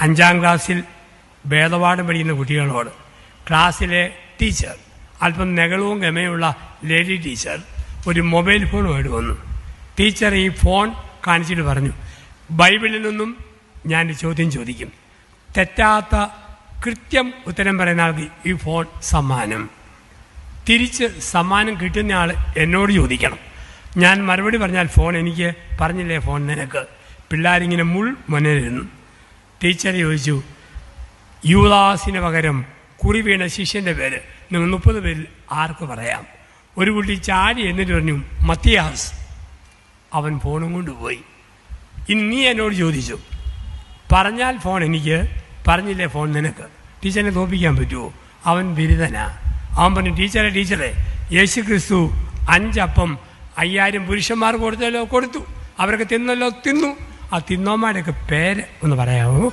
5ാം ക്ലാസ്സിൽ വേദപാഠം പഠിക്കുന്ന കുട്ടികളോട് ക്ലാസ്സിലെ ടീച്ചർ, അല്പം നെകളവും ഗമയുള്ള ലേഡി ടീച്ചർ, ഒരു മൊബൈൽ ഫോണുമായിട്ട് വന്നു. ടീച്ചർ ഈ ഫോൺ കാണിച്ചിട്ട് പറഞ്ഞു, ബൈബിളിൽ നിന്നും ഞാൻ ചോദ്യം ചോദിക്കും, തെറ്റാത്ത കൃത്യം ഉത്തരം പറയുന്ന ആൾക്ക് ഈ ഫോൺ സമ്മാനം. തിരിച്ച് സമ്മാനം കിട്ടുന്ന ആൾ എന്നോട് ചോദിക്കണം. ഞാൻ മറുപടി പറഞ്ഞാൽ ഫോൺ എനിക്ക്, പറഞ്ഞില്ലേ ഫോൺ നിനക്ക്. പിള്ളേരിങ്ങനെ മുന്നിലിരുന്നു. ടീച്ചർ ചോദിച്ചു, യൂദാസിന് പകരം കുറി വീണ ശിഷ്യൻ്റെ പേര് നിങ്ങൾ 30 പേരിൽ ആർക്ക് പറയാം? ഒരു കുട്ടി ചാടി എന്നിട്ട് പറഞ്ഞു, മത്തിയാസ്. അവൻ ഫോണും കൊണ്ടുപോയി. ഇനി നീ എന്നോട് ചോദിച്ചു, പറഞ്ഞാൽ ഫോൺ എനിക്ക്, പറഞ്ഞില്ലേ ഫോൺ നിനക്ക്. ടീച്ചറിനെ തോൽപ്പിക്കാൻ പറ്റുമോ? അവൻ ബിരുദനാ. അവൻ പറഞ്ഞു, ടീച്ചറെ യേശു ക്രിസ്തു 5 അപ്പം 5000 പുരുഷന്മാർക്ക് കൊടുത്തല്ലോ, കൊടുത്തു. അവരൊക്കെ തിന്നല്ലോ, തിന്നു. ആ തിന്നോമാരുടെയൊക്കെ പേര് ഒന്ന് പറയാമോ?